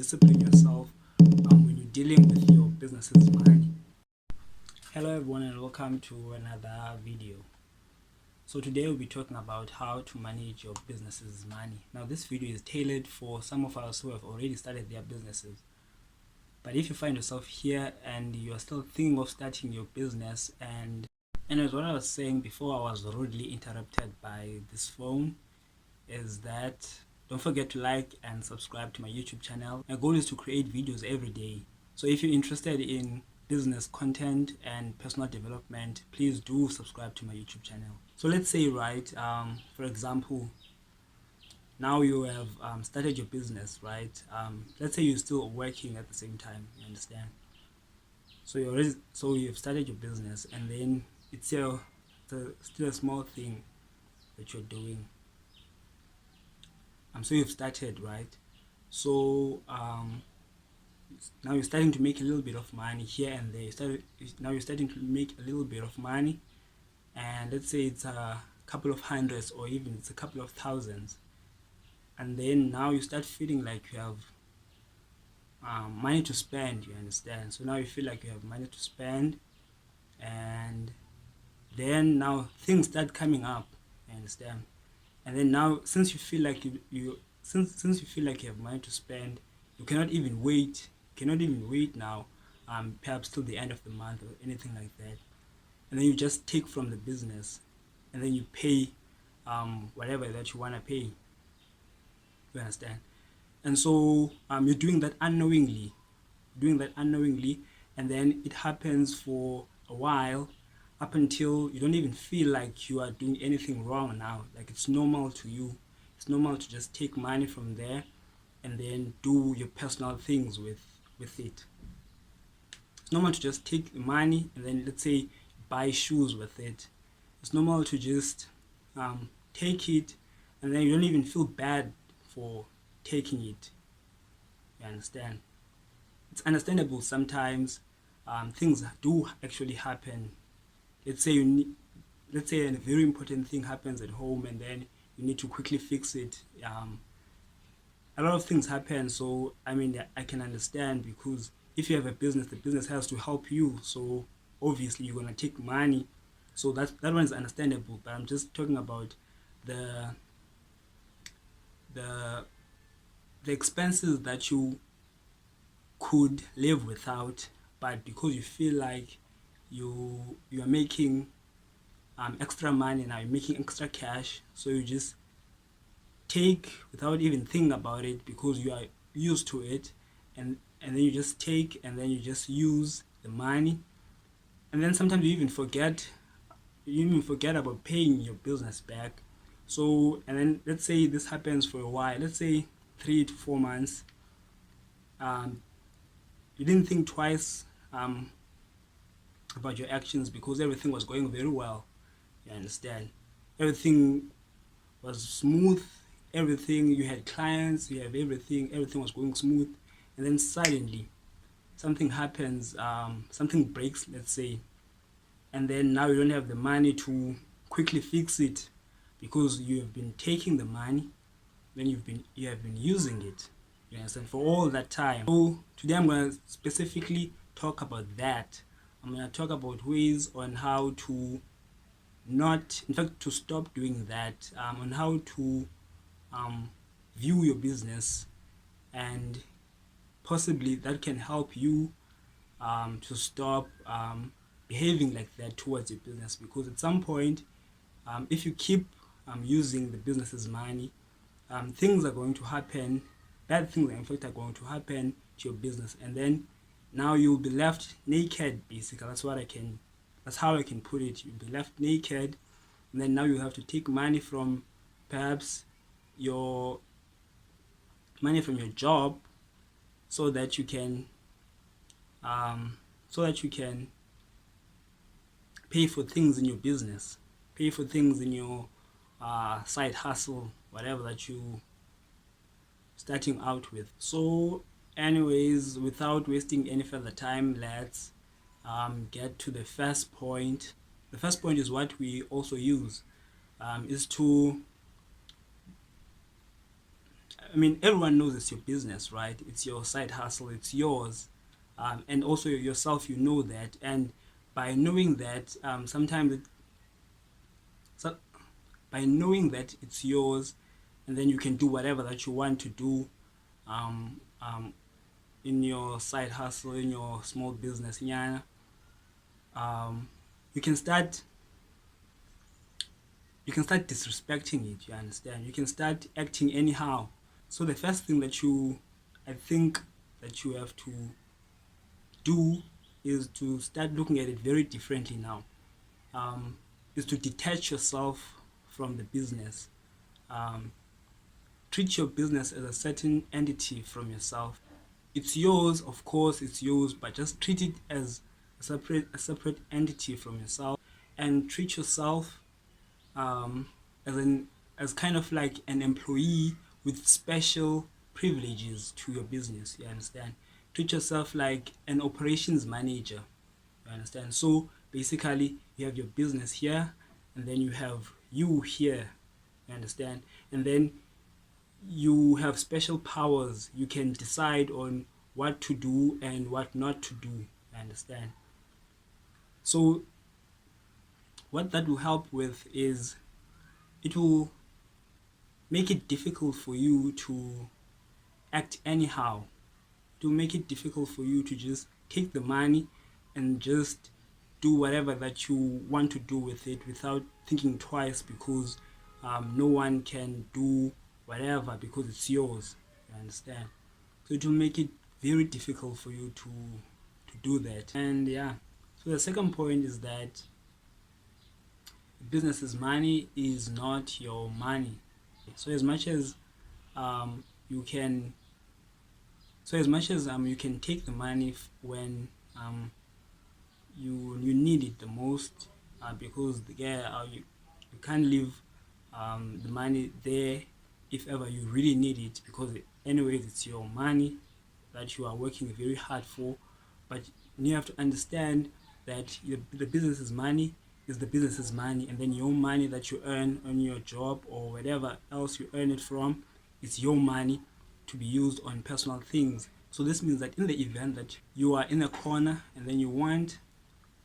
discipline yourself when you're dealing with your business's money. Hello everyone and welcome to another video. So today we'll be talking about how to manage your business's money. Now this video is tailored for some of us who have already started their businesses. But if you find yourself here and you are still thinking of starting your business, and as what I was saying before I was rudely interrupted by this phone, is that don't forget to like and subscribe to my YouTube channel. My goal is to create videos every day. So if you're interested in business content and personal development, please do subscribe to my YouTube channel. So let's say, right, for example, now you have started your business, right? Let's say you're still working at the same time, you understand? So you've started your business, and then it's still a small thing that you're doing. So you've started, right? So now you're starting to make a little bit of money here and there. Now you're starting to make a little bit of money, and let's say it's a couple of hundreds or even it's a couple of thousands. And then now you start feeling like you have money to spend, you understand? So now you feel like you have money to spend, and then now things start coming up, you understand? And then now, since you feel like since you feel like you have money to spend, you cannot even wait. Now, perhaps till the end of the month or anything like that. And then you just take from the business, and then you pay whatever that you wanna pay. You understand? And so you're doing that unknowingly, and then it happens for a while, up until you don't even feel like you are doing anything wrong now. Like it's normal to you. It's normal to just take money from there and then do your personal things with it. It's normal to just take the money and then, let's say, buy shoes with it. It's normal to just take it, and then you don't even feel bad for taking it. You understand? It's understandable sometimes things do actually happen. Let's say a very important thing happens at home, and then you need to quickly fix it. A lot of things happen, so I mean I can understand, because if you have a business, the business has to help you. So obviously you're gonna take money. So that one is understandable. But I'm just talking about the the expenses that you could live without, but because you feel like you are making extra money now, you're making extra cash, so you just take without even thinking about it because you are used to it, and then you just take and then you just use the money, and then sometimes you even forget about paying your business back. So, and then let's say this happens for a while, let's say 3 to 4 months. You didn't think twice about your actions because everything was going very well. You understand? Everything was smooth. Everything, you had clients, you have everything was going smooth, and then suddenly something happens, something breaks, let's say, and then now you don't have the money to quickly fix it because you have been taking the money, then you have been using it. You understand? For all that time. So today I'm going to specifically talk about that. I'm going to talk about ways on how to to stop doing that, on how to view your business, and possibly that can help you to stop behaving like that towards your business. Because at some point, if you keep using the business's money, things are going to happen. Bad things, in fact, are going to happen to your business, and then now you'll be left naked. Basically, that's how I can put it. You'll be left naked, and then now you have to take money from perhaps your job, so that you can pay for things in your business, pay for things in your side hustle, whatever that you starting out with. So anyways, without wasting any further time, let's get to the first point. The first point is what we also use, is to I mean, everyone knows it's your business, right? It's your side hustle, it's yours. And also yourself, you know that. And by knowing that, so by knowing that it's yours, and then you can do whatever that you want to do um, um, in your side hustle, in your small business, yeah, um, you can start disrespecting it. You understand? You can start acting anyhow. So the first thing that I think that you have to do is to start looking at it very differently now. Um, is to detach yourself from the business. Um, Treat your business as a certain entity from yourself. It's yours, of course, it's yours, but just treat it as a separate entity from yourself, and treat yourself um, as as kind of like an employee with special privileges to your business. You understand? Treat yourself like an operations manager. You understand? So basically, you have your business here, and then you have you here. You understand? And then you have special powers. You can decide on what to do and what not to do. You understand? So what that will help with is it will make it difficult for you to act anyhow, to make it difficult for you to just take the money and just do whatever that you want to do with it without thinking twice, because no one can do whatever because it's yours. You understand? So it will make it very difficult for you to do that. And yeah, so the second point is that business's money is not your money. So as much as um, you can you can take the money when um, you need it the most, because you can't leave the money there if ever you really need it, because anyways it's your money that you are working very hard for. But you have to understand that the business's money is the business's money, and then your money that you earn on your job or whatever else you earn it from, it's your money to be used on personal things. So this means that in the event that you are in a corner and then you want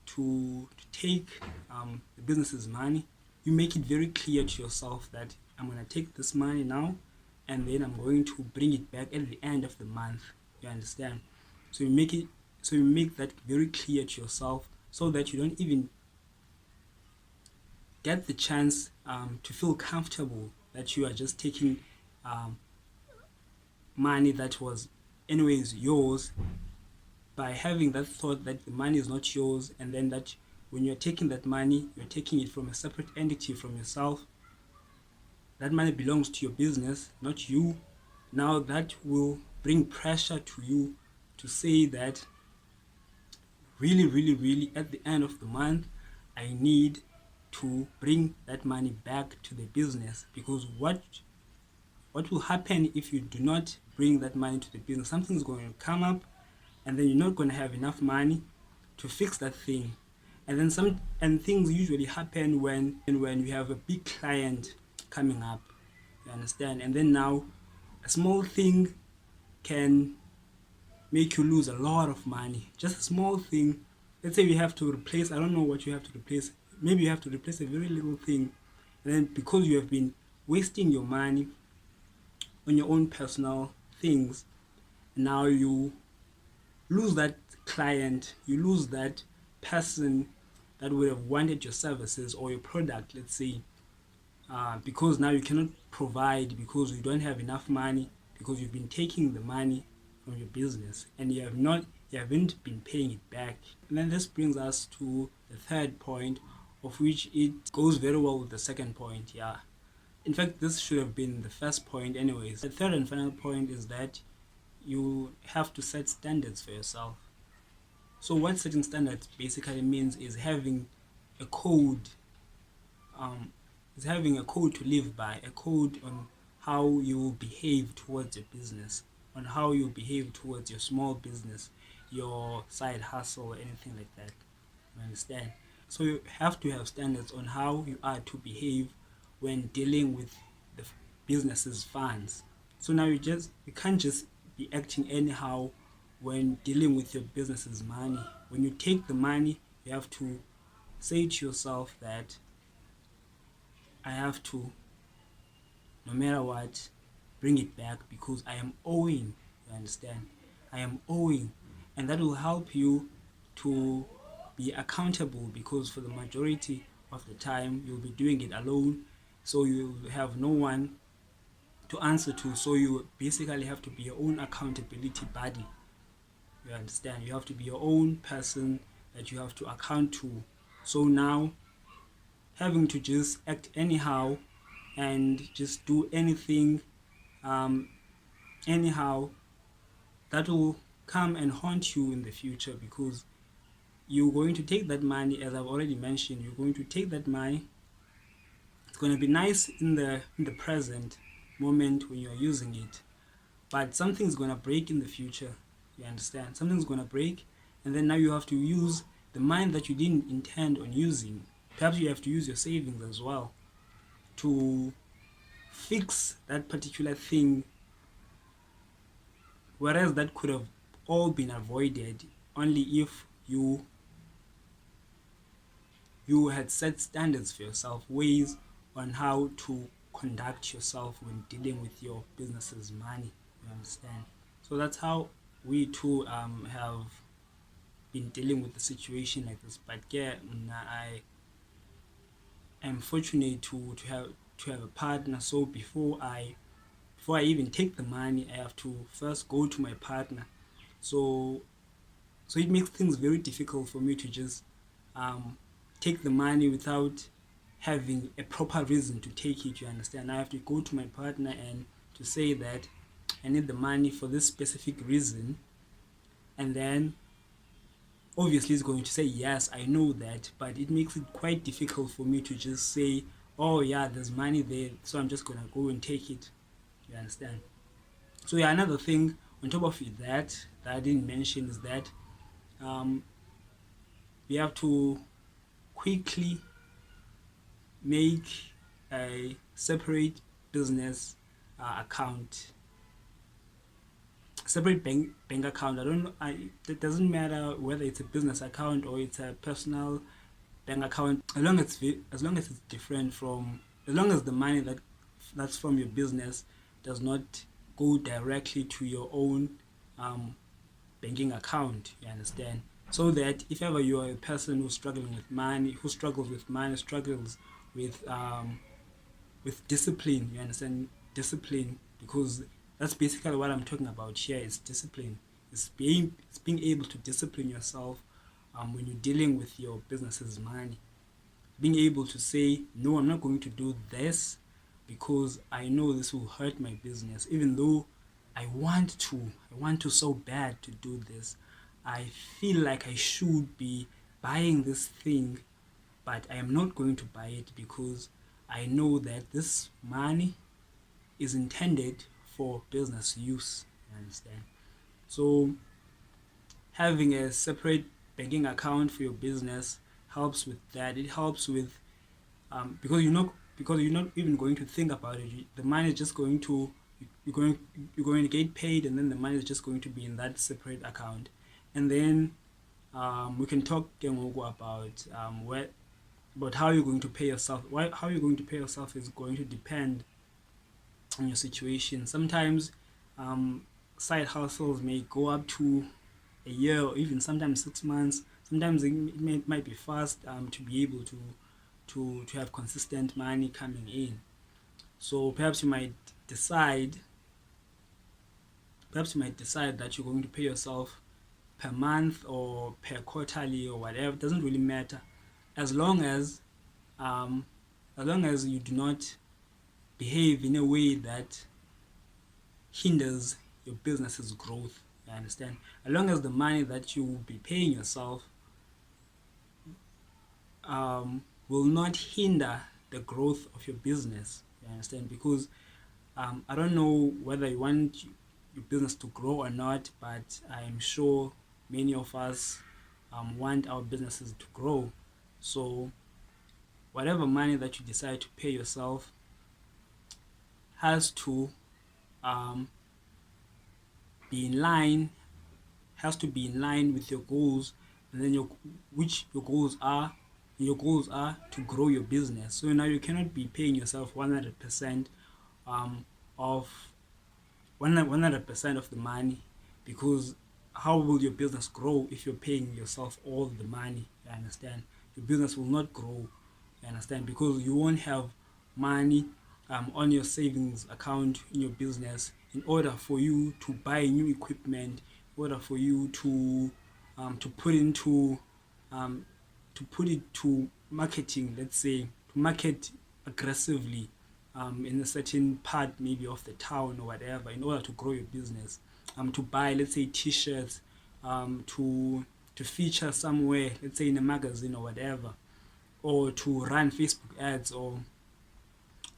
to take the business's money, you make it very clear to yourself that I'm going to take this money now, and then I'm going to bring it back at the end of the month. You understand? So you make that very clear to yourself, so that you don't even get the chance to feel comfortable that you are just taking um, money that was anyways yours, by having that thought that the money is not yours, and then that when you're taking that money, you're taking it from a separate entity from yourself. That money belongs to your business, not you. Now that will bring pressure to you to say that really, really, really, at the end of the month, I need to bring that money back to the business, because what will happen if you do not bring that money to the business? Something's going to come up, and then you're not going to have enough money to fix that thing. And then things usually happen when you have a big client coming up. You understand? And then now a small thing can make you lose a lot of money. Just a small thing. Let's say you have to replace, I don't know what you have to replace. Maybe you have to replace a very little thing. And then because you have been wasting your money on your own personal things, now you lose that client, you lose that person that would have wanted your services or your product, let's say, because now you cannot provide because you don't have enough money, because you've been taking the money from your business and you haven't been paying it back. And then this brings us to the third point, of which it goes very well with the second point. Yeah, in fact, this should have been the first point anyways. The third and final point is that you have to set standards for yourself. So what setting standards basically means is having a code, um, to live by, a code on how you will behave towards your business, on how you behave towards your small business, your side hustle, or anything like that. You understand? So you have to have standards on how you are to behave when dealing with the business's funds. So now you can't just be acting anyhow when dealing with your business's money. When you take the money, you have to say to yourself that I have to, no matter what, bring it back because I am owing. You understand? I am owing. And that will help you to be accountable because for the majority of the time you'll be doing it alone. So you have no one to answer to. So you basically have to be your own accountability buddy. You understand? You have to be your own person that you have to account to. So now having to just act anyhow and just do anything um, anyhow, that will come and haunt you in the future because you're going to take that money, as I've already mentioned, you're going to take that money. It's going to be nice in the present moment when you're using it, but something's going to break in the future. You understand? Something's going to break, and then now you have to use the money that you didn't intend on using. Perhaps you have to use your savings as well to fix that particular thing, whereas that could have all been avoided only if you had set standards for yourself, ways on how to conduct yourself when dealing with your business's money. You understand? So that's how we too have been dealing with the situation like this. But yeah, I am fortunate to have a partner. So before I even take the money, I have to first go to my partner. So so it makes things very difficult for me to just um, take the money without having a proper reason to take it. You understand? I have to go to my partner and to say that I need the money for this specific reason, and then obviously he's going to say yes, I know that, but it makes it quite difficult for me to just say, oh yeah, there's money there, so I'm just gonna go and take it. You understand? So yeah, another thing on top of it that I didn't mention is that um, we have to quickly make a separate business account, separate bank account. I don't know. It doesn't matter whether it's a business account or it's a personal bank account. As long as it's different from, as long as the money that's from your business does not go directly to your own um, banking account. You understand? So that if ever you are a person who's struggling with money, who struggles with money, struggles with discipline. You understand? Discipline, because that's basically what I'm talking about here. Is discipline. It's being able to discipline yourself when you're dealing with your business's money. Being able to say no, I'm not going to do this because I know this will hurt my business, even though I want to so bad to do this. I feel like I should be buying this thing, but I am not going to buy it because I know that this money is intended for business use. You understand? So having a separate banking account for your business helps with that. It helps with because you're not even going to think about it. The money is just going to you're going to get paid, and then the money is just going to be in that separate account, and then we can talk about how you're going to pay yourself. How you're going to pay yourself is going to depend on your situation. Sometimes um, side hustles may go up to a year or even sometimes 6 months. Sometimes might be fast to be able to have consistent money coming in. So decide perhaps you might decide that you're going to pay yourself per month or per quarterly or whatever. It doesn't really matter as long as um, you do not behave in a way that hinders your business's growth. You understand? As long as the money that you will be paying yourself will not hinder the growth of your business. You understand? Because I don't know whether you want your business to grow or not, but I'm sure many of us want our businesses to grow. So whatever money that you decide to pay yourself has to um, be in line, has to be in line with your goals, and then your goals are to grow your business. So now you cannot be paying yourself 100% of 100% of the money, because how will your business grow if you're paying yourself all the money? You understand? Your business will not grow. You understand? Because you won't have money on your savings account in your business in order for you to buy new equipment, in order for you to put into um, to put it to marketing, let's say, to market aggressively in a certain part maybe of the town or whatever, in order to grow your business, to buy, let's say, t-shirts, to feature somewhere, let's say in a magazine or whatever, or to run Facebook ads or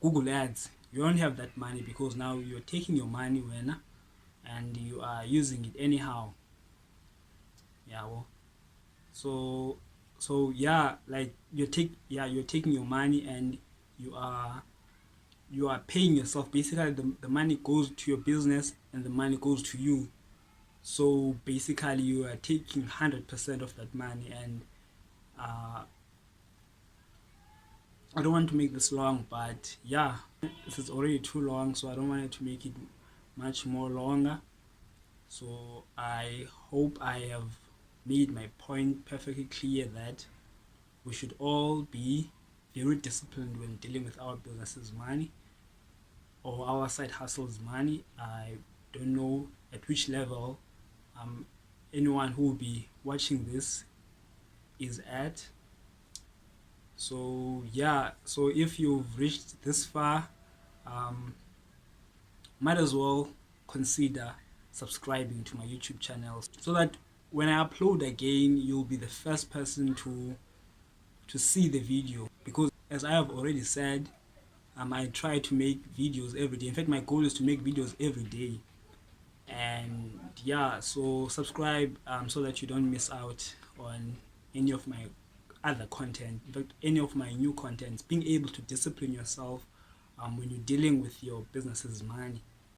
Google ads. You don't have that money because now you're taking your money when and you are using it anyhow. Yeah, well, so yeah, like you're taking your money and you are you are paying yourself. Basically, the money goes to your business and the money goes to you. So basically, you are taking 100% of that money. And uh, I don't want to make this long, but yeah, this is already too long, so I don't want to make it much more longer. So I hope I have made my point perfectly clear that we should all be very disciplined when dealing with our business's money or our side hustle's money. I don't know at which level um, anyone who will be watching this is at. So yeah, so if you've reached this far, um, might as well consider subscribing to my YouTube channel so that when I upload again, you'll be the first person to see the video. Because as I have already said, I try to make videos every day. In fact, my goal is to make videos every day. And yeah, so subscribe so that you don't miss out on any of my other content, in fact any of my new contents. Being able to discipline yourself when you're dealing with your business's money.